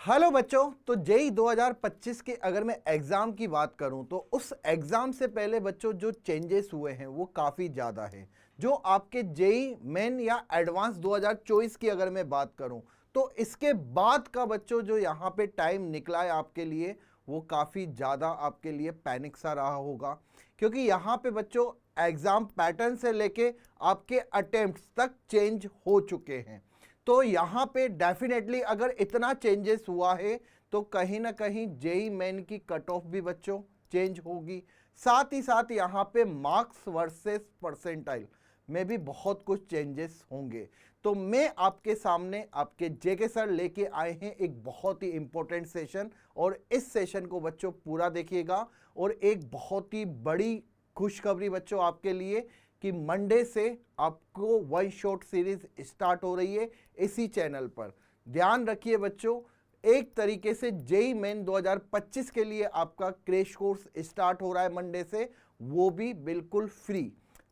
Hello बच्चों। तो JEE 2025 के अगर मैं एग्ज़ाम की बात करूं तो उस एग्ज़ाम से पहले बच्चों जो चेंजेस हुए हैं वो काफ़ी ज़्यादा है। जो आपके जेई मेन या एडवांस 2024 की अगर मैं बात करूं तो इसके बाद का बच्चों जो यहाँ पे टाइम निकला है आपके लिए वो काफ़ी ज़्यादा आपके लिए पैनिक सा रहा होगा, क्योंकि यहाँ पे बच्चों एग्ज़ाम पैटर्न से लेके आपके अटेम्प्ट्स तक चेंज हो चुके हैं। तो यहाँ पे डेफिनेटली अगर इतना चेंजेस हुआ है तो कहीं ना कहीं जेई मेन की कट ऑफ भी बच्चों चेंज होगी। साथ ही साथ यहाँ पे मार्क्स वर्सेस परसेंटाइल में भी बहुत कुछ चेंजेस होंगे। तो मैं आपके सामने आपके जेके सर लेके आए हैं एक बहुत ही इंपॉर्टेंट सेशन, और इस सेशन को बच्चों पूरा देखिएगा। और एक बहुत ही बड़ी खुशखबरी बच्चों आपके लिए कि मंडे से आपको वन शॉट सीरीज स्टार्ट हो रही है इसी चैनल पर। ध्यान रखिए बच्चों, एक तरीके से जेई मेन 2025 के लिए आपका क्रैश कोर्स स्टार्ट हो रहा है मंडे से, वो भी बिल्कुल फ्री।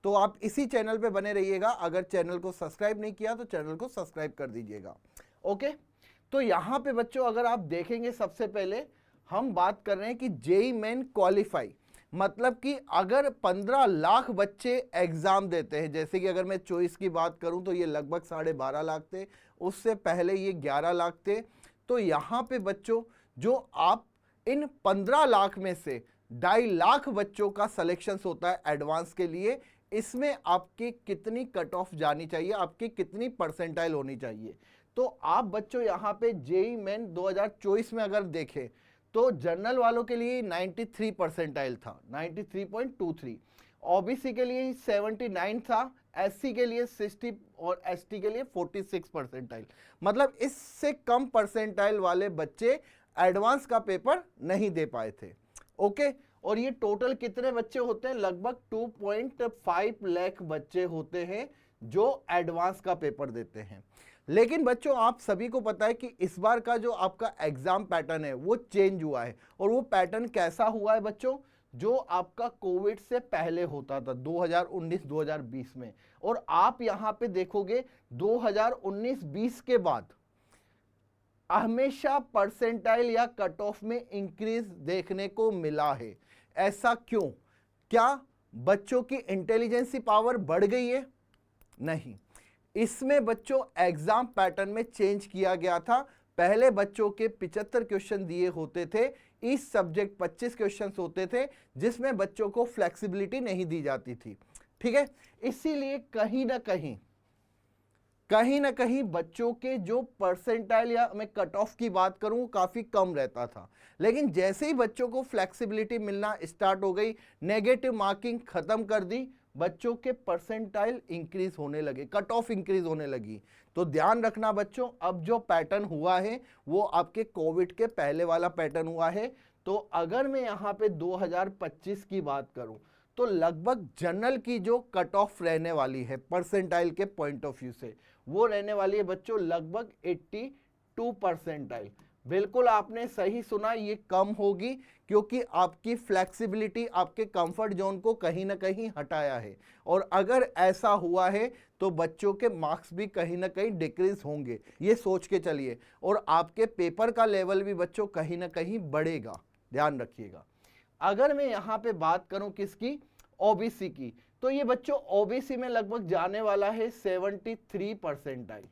तो आप इसी चैनल पे बने रहिएगा। अगर चैनल को सब्सक्राइब नहीं किया तो चैनल को सब्सक्राइब कर दीजिएगा। ओके, तो यहां पे बच्चों अगर आप देखेंगे सबसे पहले हम बात कर रहे हैं कि जेई मेन क्वालिफाई, मतलब कि अगर 15 लाख बच्चे एग्जाम देते हैं, जैसे कि अगर मैं चॉइस की बात करूं तो ये लगभग 12.5 लाख थे, उससे पहले ये 11 लाख थे। तो यहां पे बच्चों जो आप इन 15 लाख में से 2.5 लाख बच्चों का सिलेक्शन होता है एडवांस के लिए, इसमें आपकी कितनी कट ऑफ जानी चाहिए, आपकी कितनी परसेंटाइल होनी चाहिए। तो आप बच्चों यहाँ पे जेई मेन 2024 में अगर देखें तो जनरल वालों के लिए 93 परसेंटाइल था, 93.23। ओबीसी के लिए 79 था, एससी के लिए 60 और एसटी के लिए 46 परसेंटाइल। मतलब इससे कम परसेंटाइल वाले बच्चे एडवांस का पेपर नहीं दे पाए थे। ओके, और ये टोटल कितने बच्चे होते हैं? लगभग 2.5 लाख बच्चे होते हैं जो एडवांस का पेपर देते हैं। लेकिन बच्चों आप सभी को पता है कि इस बार का जो आपका एग्जाम पैटर्न है वो चेंज हुआ है। और वो पैटर्न कैसा हुआ है बच्चों? जो आपका कोविड से पहले होता था 2019-2020 में, और आप यहां पे देखोगे 2019-20 के बाद हमेशा परसेंटाइल या कट ऑफ में इंक्रीज देखने को मिला है। ऐसा क्यों? क्या बच्चों की इंटेलिजेंसी पावर बढ़ गई है? नहीं, इसमें बच्चों एग्जाम पैटर्न में चेंज किया गया था। पहले बच्चों के 75 क्वेश्चन दिए होते थे, इस सब्जेक्ट 25 क्वेश्चन होते थे, जिसमें बच्चों को फ्लेक्सिबिलिटी नहीं दी जाती थी। ठीक है, इसीलिए कहीं ना कहीं बच्चों के जो परसेंटाइल या मैं कट ऑफ की बात करूं काफी कम रहता था। लेकिन जैसे ही बच्चों को फ्लेक्सिबिलिटी मिलना स्टार्ट हो गई, नेगेटिव मार्किंग खत्म कर दी, बच्चों के परसेंटाइल इंक्रीज होने लगे, कट ऑफ इंक्रीज होने लगी। तो ध्यान रखना बच्चों, अब जो पैटर्न हुआ है वो आपके कोविड के पहले वाला पैटर्न हुआ है। तो अगर मैं यहां पे 2025 की बात करूं तो लगभग जनरल की जो कट ऑफ रहने वाली है परसेंटाइल के पॉइंट ऑफ व्यू से, वो रहने वाली है बच्चों लगभग 82 परसेंटाइल। बिल्कुल आपने सही सुना, ये कम होगी क्योंकि आपकी फ्लेक्सिबिलिटी आपके कंफर्ट जोन को कहीं ना कहीं हटाया है। और अगर ऐसा हुआ है तो बच्चों के मार्क्स भी कहीं ना कहीं डिक्रीज होंगे, ये सोच के चलिए। और आपके पेपर का लेवल भी बच्चों कहीं ना कहीं बढ़ेगा, ध्यान रखिएगा। अगर मैं यहां पे बात करूं किसकी? ओबीसी की, तो ये बच्चों ओबीसी में लगभग जाने वाला है 73 परसेंटाइल।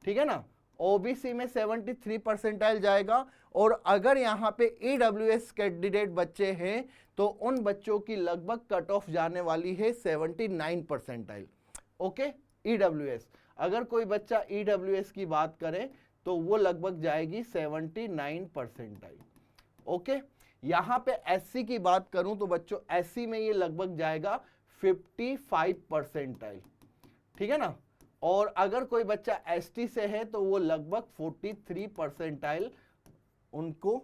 ठीक है ना, ओबीसी में 73 परसेंटाइल जाएगा। और अगर यहां पे ईडब्ल्यूएस कैंडिडेट बच्चे हैं तो उन बच्चों की लगभग कट ऑफ जाने वाली है 79 परसेंटाइल। ओके, ईडब्ल्यूएस, अगर कोई बच्चा ईडब्ल्यूएस की बात करे तो वो लगभग जाएगी 79 परसेंटाइल। ओके, यहां पे एससी की बात करूं तो बच्चों एससी में ये लगभग जाएगा 55 परसेंटाइल। ठीक है ना, और अगर कोई बच्चा एसटी से है तो वो लगभग 43 परसेंटाइल उनको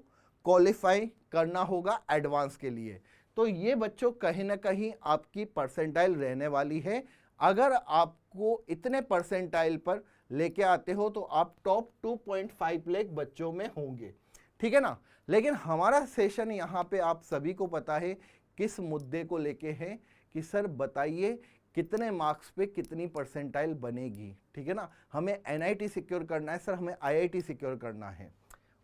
क्वालिफाई करना होगा एडवांस के लिए। तो ये बच्चों कहीं ना कहीं आपकी परसेंटाइल रहने वाली है। अगर आपको इतने परसेंटाइल पर लेके आते हो तो आप टॉप 2.5 लाख बच्चों में होंगे। ठीक है ना, लेकिन हमारा सेशन यहाँ पे आप सभी को पता है किस मुद्दे को लेके है कि सर बताइए कितने मार्क्स पे कितनी परसेंटाइल बनेगी। ठीक है ना, हमें एनआईटी सिक्योर करना है सर, हमें आईआईटी सिक्योर करना है।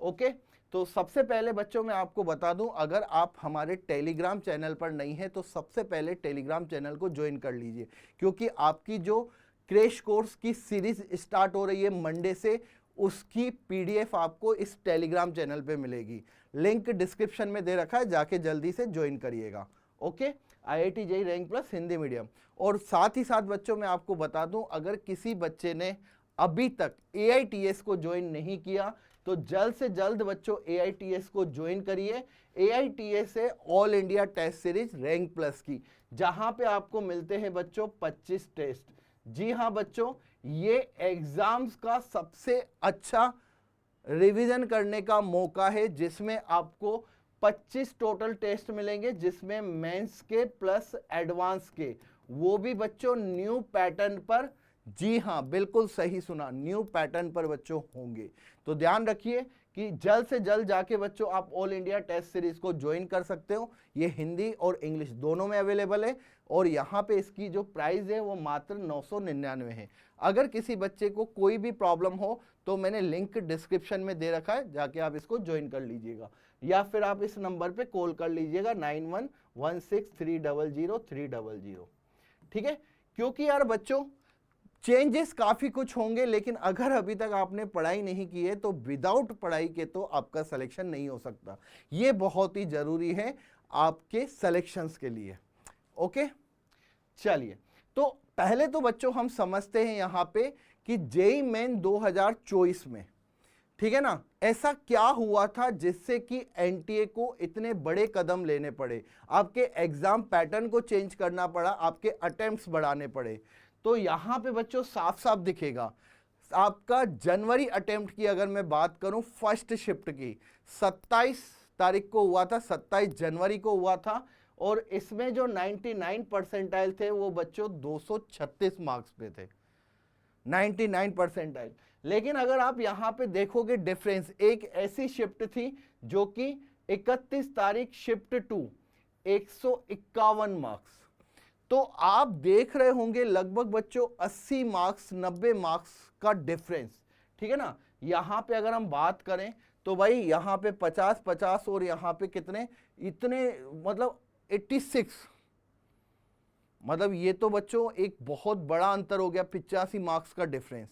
ओके, तो सबसे पहले बच्चों मैं आपको बता दूं, अगर आप हमारे टेलीग्राम चैनल पर नहीं है तो सबसे पहले टेलीग्राम चैनल को ज्वाइन कर लीजिए, क्योंकि आपकी जो क्रैश कोर्स की सीरीज स्टार्ट हो रही है मंडे से, उसकी पीडीएफ आपको इस टेलीग्राम चैनल पे मिलेगी। लिंक डिस्क्रिप्शन में दे रखा है, जाके जल्दी से ज्वाइन करिएगा। Okay, IIT JEE rank plus Hindi medium. और साथ ही साथ बच्चों मैं आपको बता दूं, अगर किसी बच्चे ने अभी तक AITS को ज्वाइन नहीं किया तो जल्द से जल्द बच्चों AITS को ज्वाइन करिए। AITS है all India test series rank plus की, जहां पे आपको मिलते हैं बच्चों 25 टेस्ट। जी हाँ बच्चों, ये एग्जाम्स का सबसे अच्छा रिवीजन करने का मौका है, जिसमें आपको 25 टोटल टेस्ट मिलेंगे, जिसमें मेंस के प्लस एडवांस के, वो भी बच्चों न्यू पैटर्न पर। जी हाँ, बिल्कुल सही सुना, न्यू पैटर्न पर बच्चों होंगे। तो ध्यान रखिए कि जल्द से जल्द जाके बच्चों आप ऑल इंडिया टेस्ट सीरीज को ज्वाइन कर सकते हो। ये हिंदी और इंग्लिश दोनों में अवेलेबल है, और यहाँ पे इसकी जो प्राइस है वो मात्र 999 है। अगर किसी बच्चे को कोई भी प्रॉब्लम हो तो मैंने लिंक डिस्क्रिप्शन में दे रखा है, जाके आप इसको ज्वाइन कर लीजिएगा, या फिर आप इस नंबर पे कॉल कर लीजिएगा 9116300300। ठीक है, क्योंकि यार बच्चों चेंजेस काफी कुछ होंगे, लेकिन अगर अभी तक आपने पढ़ाई नहीं की है तो विदाउट पढ़ाई के तो आपका सिलेक्शन नहीं हो सकता। ये बहुत ही जरूरी है आपके सिलेक्शंस के लिए। ओके, चलिए, तो पहले तो बच्चों हम समझते हैं यहां पे कि JEE मेन 2024 में, ठीक है ना, ऐसा क्या हुआ था जिससे कि NTA को इतने बड़े कदम लेने पड़े, आपके एग्जाम पैटर्न को चेंज करना पड़ा, आपके अटेम्प्ट्स बढ़ाने पड़े। तो यहां पे बच्चों साफ साफ दिखेगा। आपका जनवरी अटेम्प्ट की अगर मैं बात करूं, फर्स्ट शिफ्ट की 27 तारीख को हुआ था, 27 जनवरी को हुआ था, और इसमें जो 99 परसेंटाइल थे वो बच्चों 236 मार्क्स पे थे, 99 परसेंटाइल। लेकिन अगर आप यहां पे देखोगे डिफरेंस, एक ऐसी शिफ्ट थी जो कि 31 तारीख शिफ्ट 2, 151 मार्क्स। तो आप देख रहे होंगे लगभग बच्चों 80 मार्क्स 90 मार्क्स का डिफरेंस, ठीक है ना। यहां पे अगर हम बात करें तो भाई यहां पे 50-50 और यहां पे कितने, इतने, मतलब 86, मतलब ये तो बच्चों एक बहुत बड़ा अंतर हो गया, 85 मार्क्स का डिफरेंस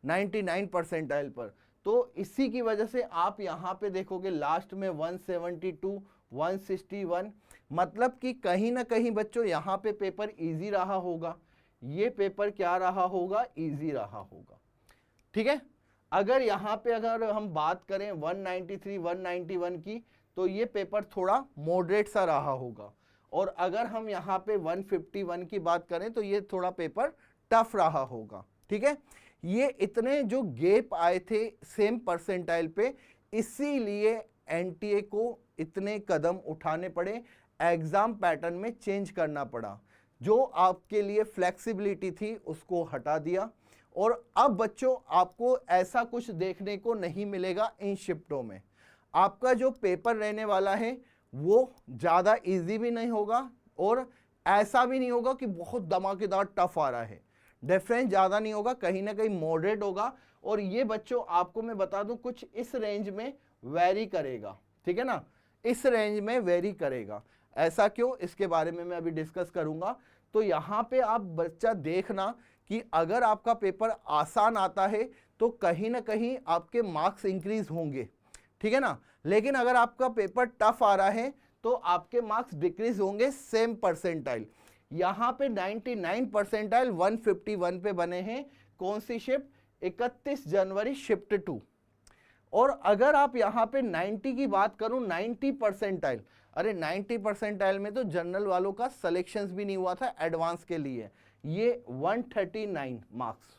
99 परसेंटाइल पर। तो इसी की वजह से आप यहां पे देखोगे लास्ट में 172, 161, मतलब कि कहीं ना कहीं बच्चों यहां पे पेपर इजी रहा होगा, ये पेपर क्या रहा होगा, इजी रहा होगा। ठीक है, अगर यहां पे अगर हम बात करें 193, 191 की, तो ये पेपर थोड़ा मॉडरेट सा रहा होगा, और अगर हम यहाँ पे 151 की बात करें तो ये थोड़ा पेपर टफ रहा होगा। ठीक है, ये इतने जो गैप आए थे सेम परसेंटाइल पे, इसीलिए एनटीए को इतने कदम उठाने पड़े, एग्जाम पैटर्न में चेंज करना पड़ा, जो आपके लिए फ्लेक्सिबिलिटी थी उसको हटा दिया। और अब बच्चों आपको ऐसा कुछ देखने को नहीं मिलेगा इन शिफ्टों में। आपका जो पेपर रहने वाला है वो ज़्यादा इजी भी नहीं होगा, और ऐसा भी नहीं होगा कि बहुत धमाकेदार टफ आ रहा है, डिफरेंस ज़्यादा नहीं होगा, कहीं ना कहीं मॉडरेट होगा। और ये बच्चों आपको मैं बता दूं कुछ इस रेंज में वेरी करेगा, ठीक है ना, इस रेंज में वेरी करेगा। ऐसा क्यों, इसके बारे में मैं अभी डिस्कस करूंगा। तो यहाँ पे आप बच्चा देखना कि अगर आपका पेपर आसान आता है तो कहीं ना कहीं आपके मार्क्स इंक्रीज होंगे, ठीक है ना। लेकिन अगर आपका पेपर टफ आ रहा है तो आपके मार्क्स डिक्रीज होंगे सेम परसेंटाइल। यहां पे 99 परसेंटाइल 151 पे बने हैं, कौन सी शिफ्ट, 31 जनवरी शिफ्ट 2। और अगर आप यहां पे 90 की बात करूं, 90 परसेंटाइल, अरे 90 परसेंटाइल में तो जनरल वालों का सिलेक्शंस भी नहीं हुआ था एडवांस के लिए। ये 139 मार्क्स,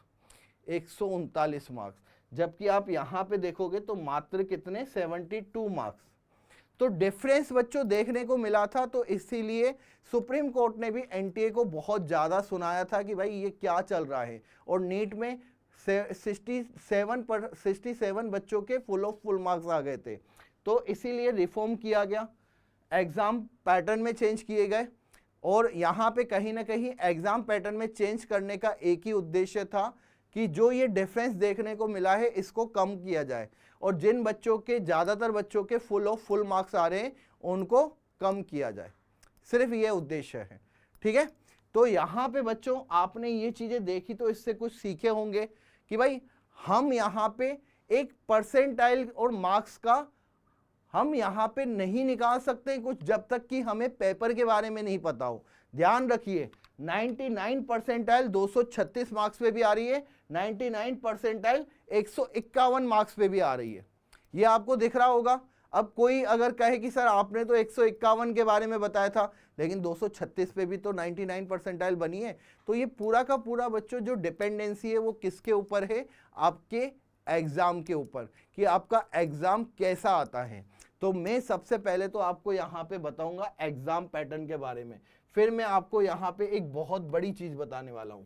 139 मार्क्स, जबकि आप यहां पे देखोगे तो मात्र कितने, 72 मार्क्स। तो डिफरेंस बच्चों देखने को मिला था। तो इसीलिए सुप्रीम कोर्ट ने भी एनटीए को बहुत ज्यादा सुनाया था कि भाई ये क्या चल रहा है। और नीट में 67 बच्चों के फुल ऑफ फुल मार्क्स आ गए थे। तो इसीलिए रिफॉर्म किया गया, एग्जाम पैटर्न में चेंज किए गए। और यहाँ पे कहीं ना कहीं एग्जाम पैटर्न में चेंज करने का एक ही उद्देश्य था कि जो ये डिफरेंस देखने को मिला है इसको कम किया जाए, और जिन बच्चों के, ज़्यादातर बच्चों के फुल मार्क्स आ रहे हैं उनको कम किया जाए। सिर्फ ये उद्देश्य है, ठीक है। तो यहाँ पे बच्चों आपने ये चीज़ें देखी तो इससे कुछ सीखे होंगे कि भाई हम यहाँ पे एक परसेंटाइल और मार्क्स का हम यहाँ पे नहीं निकाल सकते कुछ जब तक कि हमें पेपर के बारे में नहीं पता हो। ध्यान रखिए 99 परसेंटाइल 236 मार्क्स पे भी आ रही है, 99 परसेंटाइल 151 मार्क्स पे भी आ रही है, ये आपको दिख रहा होगा। अब कोई अगर कहे कि सर आपने तो 151 के बारे में बताया था लेकिन 236 पे भी तो 99 परसेंटाइल बनी है, तो ये पूरा का पूरा बच्चों जो डिपेंडेंसी है वो किसके ऊपर है, आपके एग्जाम के ऊपर, कि आपका एग्जाम कैसा आता है। तो मैं सबसे पहले तो आपको यहाँ पे बताऊंगा एग्जाम पैटर्न के बारे में, फिर मैं आपको यहाँ पे एक बहुत बड़ी चीज बताने वाला हूं।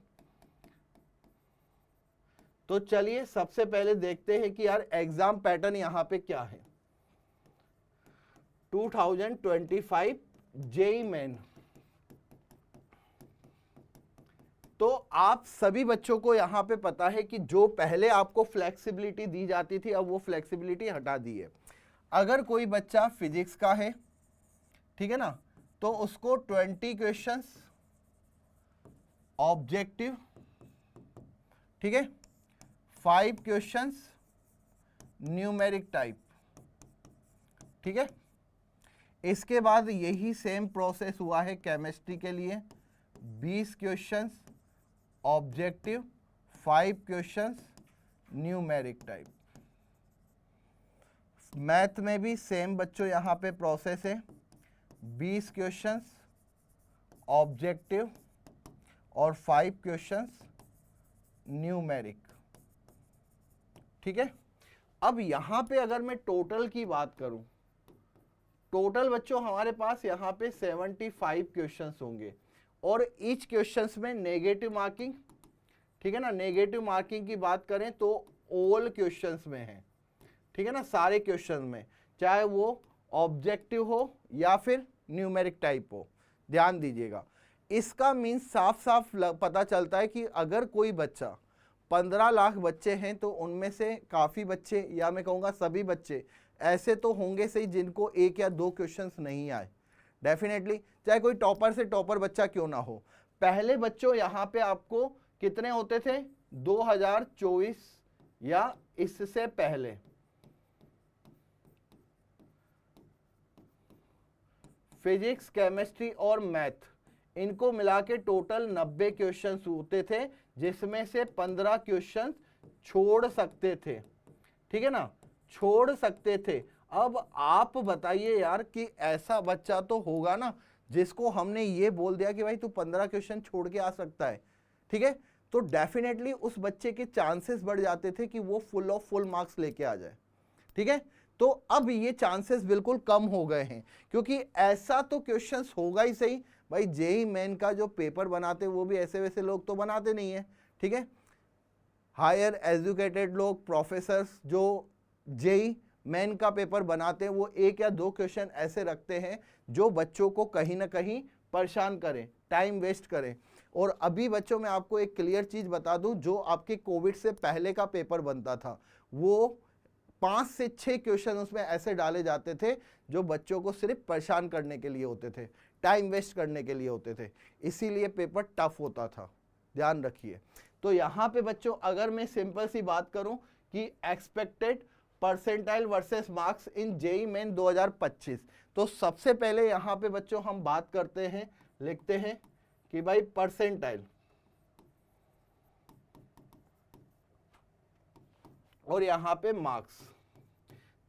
तो चलिए सबसे पहले देखते हैं कि यार एग्जाम पैटर्न यहाँ पे क्या है। 2025 जेईई मेन, तो आप सभी बच्चों को यहाँ पे पता है कि जो पहले आपको फ्लेक्सिबिलिटी दी जाती थी अब वो फ्लेक्सिबिलिटी हटा दी है। अगर कोई बच्चा फिजिक्स का है, ठीक है ना, तो उसको 20 क्वेश्चंस ऑब्जेक्टिव, ठीक है, 5 क्वेश्चंस न्यूमेरिक टाइप, ठीक है। इसके बाद यही सेम प्रोसेस हुआ है केमिस्ट्री के लिए, 20 questions objective, 5 questions numeric type. Math में भी सेम बच्चों यहाँ पे प्रोसेस है, 20 क्वेश्चंस ऑब्जेक्टिव और 5 क्वेश्चंस न्यूमेरिक, ठीक है। अब यहाँ पे अगर मैं टोटल की बात करूं, टोटल बच्चों हमारे पास यहाँ पे 75 क्वेश्चंस होंगे और ईच क्वेश्चंस में नेगेटिव मार्किंग, ठीक है ना। नेगेटिव मार्किंग की बात करें तो ऑल क्वेश्चंस में है, ठीक है ना, सारे क्वेश्चन में, चाहे वो ऑब्जेक्टिव हो या फिर न्यूमेरिक टाइप हो। ध्यान दीजिएगा, इसका मीन्स साफ साफ पता चलता है कि अगर कोई बच्चा 15 लाख बच्चे हैं तो उनमें से काफ़ी बच्चे, या मैं कहूँगा सभी बच्चे ऐसे तो होंगे सही जिनको एक या दो क्वेश्चंस नहीं आए, डेफिनेटली, चाहे कोई टॉपर से टॉपर बच्चा क्यों ना हो। पहले बच्चों यहाँ पे आपको कितने होते थे, 2024 या इससे पहले फिजिक्स, केमिस्ट्री और मैथ, इनको मिला के टोटल 90 क्वेश्चंस होते थे, जिसमें से 15 क्वेश्चंस छोड़ सकते थे, ठीक है ना, छोड़ सकते थे। अब आप बताइए यार कि ऐसा बच्चा तो होगा ना जिसको हमने ये बोल दिया कि भाई तू 15 क्वेश्चन छोड़ के आ सकता है, ठीक है, तो डेफिनेटली उस बच्चे के चांसेस बढ़ जाते थे कि वो फुल मार्क्स लेके आ जाए, ठीक है। तो अब ये चांसेस बिल्कुल कम हो गए हैं, क्योंकि ऐसा तो क्वेश्चंस होगा ही सही भाई। जेईई मेन का जो पेपर बनाते वो भी ऐसे वैसे लोग तो बनाते नहीं है, ठीक है। हायर एजुकेटेड लोग, प्रोफेसर्स जो जेईई मेन का पेपर बनाते हैं वो एक या दो क्वेश्चन ऐसे रखते हैं जो बच्चों को कहीं ना कहीं परेशान करें, टाइम वेस्ट करें। और अभी बच्चों मैं आपको एक क्लियर चीज बता दूं, जो आपके कोविड से पहले का पेपर बनता था वो 5 से 6 क्वेश्चन उसमें ऐसे डाले जाते थे जो बच्चों को सिर्फ परेशान करने के लिए होते थे, टाइम वेस्ट करने के लिए होते थे, इसीलिए पेपर टफ होता था, ध्यान रखिए। तो यहाँ पे बच्चों अगर मैं सिंपल सी बात करूं कि expected percentile versus marks in JEE main 2025, तो सबसे पहले यहाँ पे बच्चों हम बात करते हैं, लिखते हैं कि भाई परसेंटाइल, और यहाँ पे मार्क्स।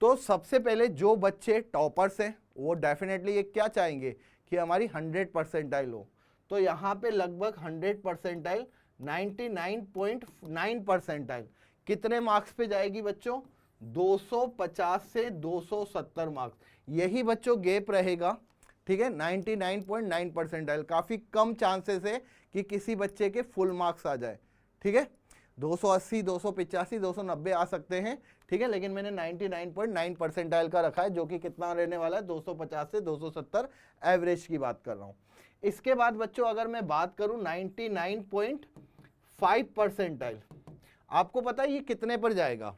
तो सबसे पहले जो बच्चे टॉपर्स हैं वो डेफिनेटली ये क्या चाहेंगे कि हमारी 100 परसेंटाइल हो, तो यहाँ पे लगभग 100 परसेंटाइल 99.9 परसेंटाइल कितने मार्क्स पे जाएगी बच्चों, 250 से 270 मार्क्स, यही बच्चों गैप रहेगा, ठीक है। 99.9 परसेंटाइल, काफ़ी कम चांसेस है कि किसी बच्चे के फुल मार्क्स आ जाए, ठीक है। 280, 285, 290 आ सकते हैं, ठीक है, लेकिन मैंने 99.9 परसेंटाइल का रखा है, जो कि कितना रहने वाला है, 250 से 270 एवरेज की बात कर रहा हूँ। इसके बाद बच्चों अगर मैं बात करूँ 99.5 परसेंटाइल, आपको पता है ये कितने पर जाएगा?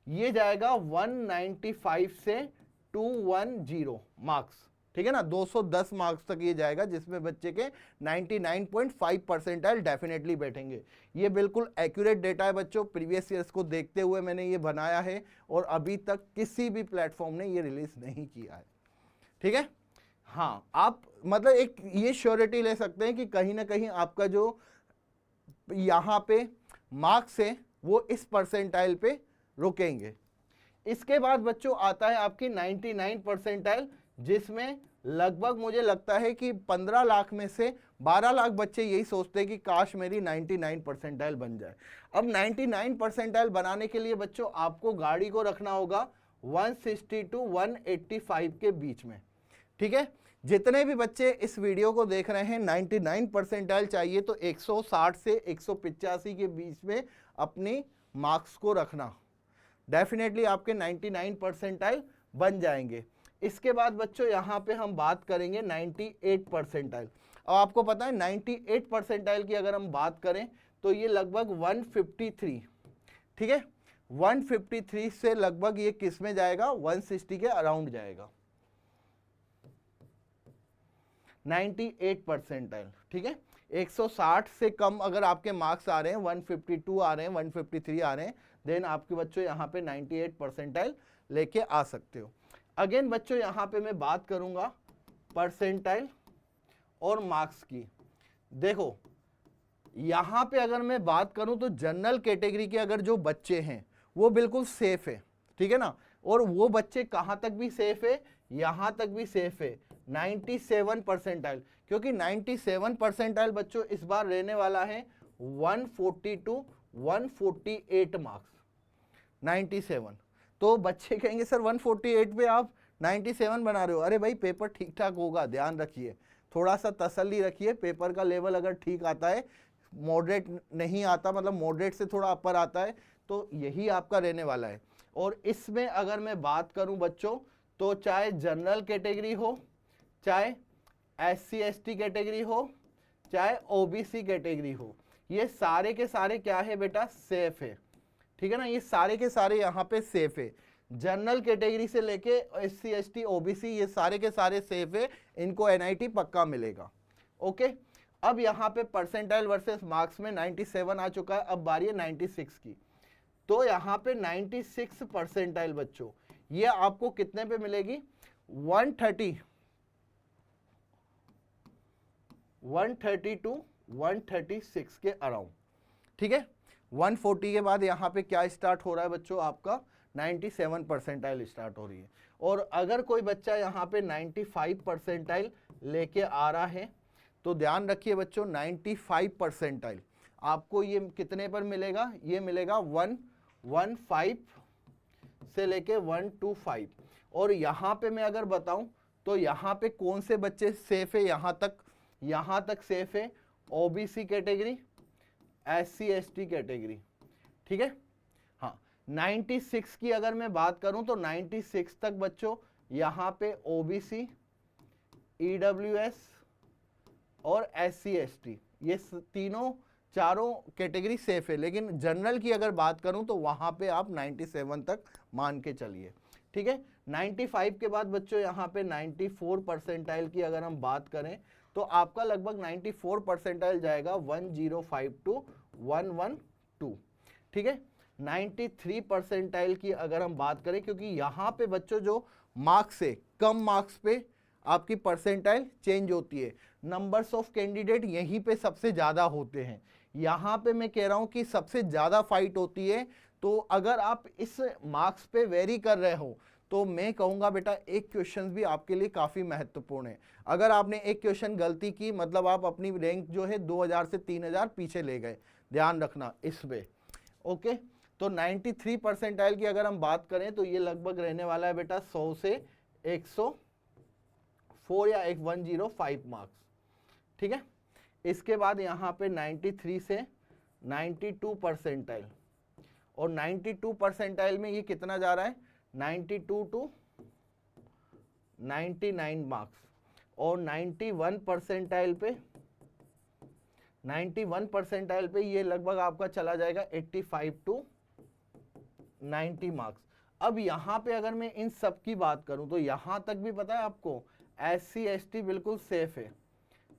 ये जाएगा 195 से 210 मार्क्स, ठीक है ना, 210 मार्क्स तक ये जाएगा, जिसमें बच्चे के 99.5 परसेंटाइल डेफिनेटली बैठेंगे। ये बिल्कुल एक्यूरेट डेटा है बच्चों, प्रीवियस ईयर्स को देखते हुए मैंने ये बनाया है और अभी तक किसी भी प्लेटफॉर्म ने ये रिलीज नहीं किया है, ठीक है। हाँ, आप मतलब एक ये श्योरिटी ले सकते हैं कि कहीं ना कहीं आपका जो यहाँ पे मार्क्स है वो इस परसेंटाइल पे रुकेंगे। इसके बाद बच्चों आता है आपकी 99 परसेंटाइल, जिसमें लगभग मुझे लगता है कि 15 लाख में से 12 लाख बच्चे यही सोचते हैं कि काश मेरी 99 परसेंटाइल बन जाए। अब 99 परसेंटाइल बनाने के लिए बच्चों आपको गाड़ी को रखना होगा 160 टू 185 के बीच में, ठीक है। जितने भी बच्चे इस वीडियो को देख रहे हैं 99 परसेंटाइल चाहिए तो 160 से 185 के बीच में अपनी मार्क्स को रखना, डेफिनेटली आपके 99 परसेंटाइल बन जाएंगे। इसके बाद बच्चों यहाँ पे हम बात करेंगे 98 परसेंटाइल। अब आपको पता है 98 परसेंटाइल की अगर हम बात करें तो ये लगभग 153, ठीक है, 153 से लगभग ये किस में जाएगा, 160 के अराउंड जाएगा, 98 परसेंटाइल, ठीक है। 160 से कम अगर आपके मार्क्स आ रहे हैं, 152 आ रहे हैं, 153 आ रहे हैं, देन आपके बच्चों यहाँ पे 98 परसेंटाइल लेके आ सकते हो। अगेन बच्चों यहाँ पे मैं बात करूंगा परसेंटाइल और मार्क्स की। देखो यहाँ पे अगर मैं बात करूं तो जनरल कैटेगरी के अगर जो बच्चे हैं वो बिल्कुल सेफ है, ठीक है ना, और वो बच्चे कहाँ तक भी सेफ है, यहाँ तक भी सेफ है 97 परसेंटाइल, क्योंकि 97 परसेंटाइल बच्चों इस बार रहने वाला है 140 टू 148 मार्क्स, 97। तो बच्चे कहेंगे सर 148 पे आप 97 बना रहे हो, अरे भाई पेपर ठीक ठाक होगा, ध्यान रखिए, थोड़ा सा तसल्ली रखिए, पेपर का लेवल अगर ठीक आता है, मॉडरेट नहीं आता, मतलब मॉडरेट से थोड़ा अपर आता है, तो यही आपका रहने वाला है। और इसमें अगर मैं बात करूं बच्चों तो चाहे जनरल कैटेगरी हो, चाहे SC ST कैटेगरी हो, चाहे OBC कैटेगरी हो, ये सारे के सारे क्या है बेटा, सेफ है, ठीक है ना, ये सारे के सारे यहाँ पे सेफ है। जनरल कैटेगरी से लेके SC ST OBC ये सारे के सारे सेफ है, इनको NIT पक्का मिलेगा। ओके, अब यहाँ पे परसेंटाइल वर्सेस मार्क्स में 97 आ चुका है, अब बारी है 96 की। तो यहाँ पे 96 परसेंटाइल बच्चों ये आपको कितने पे मिलेगी, 130 टू 136 के अराउंड, ठीक है। 140 के बाद यहाँ पे क्या स्टार्ट हो रहा है बच्चों, आपका 97 परसेंटाइल स्टार्ट हो रही है। और अगर कोई बच्चा यहाँ पे 95 परसेंटाइल लेके आ रहा है तो ध्यान रखिए बच्चों 95 परसेंटाइल आपको ये कितने पर मिलेगा, ये मिलेगा 115 से लेके 125। और यहाँ पे मैं अगर बताऊं तो यहाँ पे कौन से बच्चे सेफ है, यहाँ तक सेफ है OBC category, SC ST category, ठीक है। हाँ, 96 की अगर मैं बात करूं तो 96 तक बच्चों यहाँ पे OBC, EWS और SC ST ये तीनों चारों कैटेगरी सेफ है। लेकिन जनरल की अगर बात करूं तो वहां पे आप 97 तक मान के चलिए, ठीक है। 95 के बाद बच्चों यहाँ पे 94 परसेंटाइल की अगर हम बात करें तो आपका लगभग 94 परसेंटाइल जाएगा 105 टू 112, ठीक है। 93 परसेंटाइल की अगर हम बात करें, क्योंकि यहाँ पे बच्चों जो मार्क्स है कम मार्क्स पे आपकी परसेंटाइल चेंज होती है, नंबर्स ऑफ कैंडिडेट यहीं पे सबसे ज़्यादा होते हैं, यहाँ पे मैं कह रहा हूँ कि सबसे ज़्यादा फाइट होती है। तो अगर आप इस मार्क्स पे वेरी कर रहे हो तो मैं कहूँगा बेटा एक क्वेश्चन भी आपके लिए काफ़ी महत्वपूर्ण है। अगर आपने एक क्वेश्चन गलती की मतलब आप अपनी रैंक जो है 2000 से 3000 पीछे ले गए, ध्यान रखना इस पे। ओके, तो 93 परसेंटाइल की अगर हम बात करें तो ये लगभग रहने वाला है बेटा 100 से 104 या 105 मार्क्स, ठीक है। इसके बाद यहाँ पे 93 से 92 परसेंटाइल, और 92 परसेंटाइल में ये कितना जा रहा है 92 टू 99 मार्क्स, और 91 परसेंटाइल पे 91 परसेंटाइल पे ये लगभग आपका चला जाएगा 85 टू 90 मार्क्स। अब यहाँ पे अगर मैं इन सब की बात करूं तो यहाँ तक भी पता है आपको SC ST बिल्कुल सेफ है,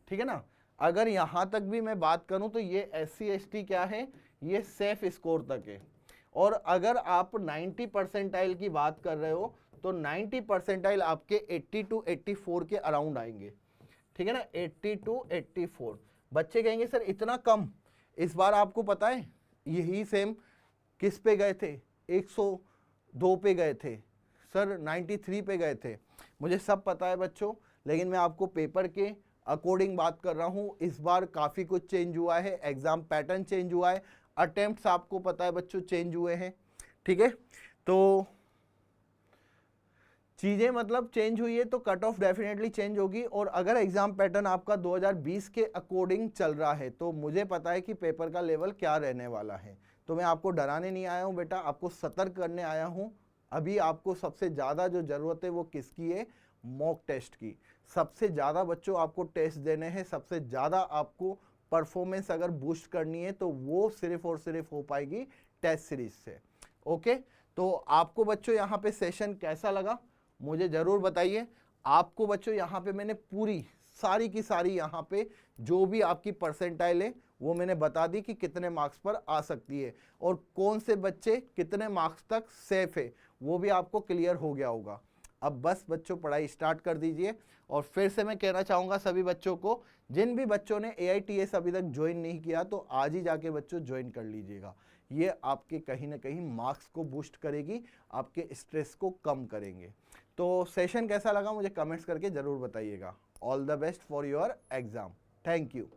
ठीक है ना। अगर यहाँ तक भी मैं बात करूं तो ये SC ST क्या है, ये सेफ स्कोर तक है। और अगर आप 90 परसेंटाइल की बात कर रहे हो तो 90 परसेंटाइल आपके 80 टू 84 के अराउंड आएंगे, ठीक है ना। 80 टू 84 बच्चे कहेंगे सर इतना कम। इस बार आपको पता है यही सेम किस पे गए थे, 102 पे गए थे सर, 93 पे गए थे, मुझे सब पता है बच्चों, लेकिन मैं आपको पेपर के अकॉर्डिंग बात कर रहा हूँ। इस बार काफ़ी कुछ चेंज हुआ है, एग्ज़ाम पैटर्न चेंज हुआ है, अटेम्प्ट्स आपको पता है बच्चों चेंज हुए हैं, ठीक है। तो चीज़ें मतलब चेंज हुई है तो कट ऑफ डेफिनेटली चेंज होगी। और अगर एग्जाम पैटर्न आपका 2020 के अकॉर्डिंग चल रहा है तो मुझे पता है कि पेपर का लेवल क्या रहने वाला है। तो मैं आपको डराने नहीं आया हूँ बेटा, आपको सतर्क करने आया हूँ। अभी आपको सबसे ज़्यादा जो ज़रूरत है वो किसकी है, मॉक टेस्ट की। सबसे ज़्यादा बच्चों आपको टेस्ट देने हैं, सबसे ज़्यादा आपको परफॉर्मेंस अगर बूस्ट करनी है तो वो सिर्फ और सिर्फ हो पाएगी टेस्ट सीरीज से। ओके, तो आपको बच्चों यहाँ पे सेशन कैसा लगा मुझे ज़रूर बताइए। आपको बच्चों यहाँ पे मैंने पूरी सारी की सारी यहाँ पे जो भी आपकी परसेंटाइल है वो मैंने बता दी कि कितने मार्क्स पर आ सकती है और कौन से बच्चे कितने मार्क्स तक सेफ है वो भी आपको क्लियर हो गया होगा। अब बस बच्चों पढ़ाई स्टार्ट कर दीजिए। और फिर से मैं कहना चाहूँगा सभी बच्चों को, जिन भी बच्चों ने AITS अभी तक ज्वाइन नहीं किया तो आज ही जाके बच्चों ज्वाइन कर लीजिएगा। ये आपके कहीं ना कहीं मार्क्स को बूस्ट करेगी, आपके स्ट्रेस को कम करेंगे। तो सेशन कैसा लगा मुझे कमेंट्स करके ज़रूर बताइएगा। All the best for your exam. Thank you.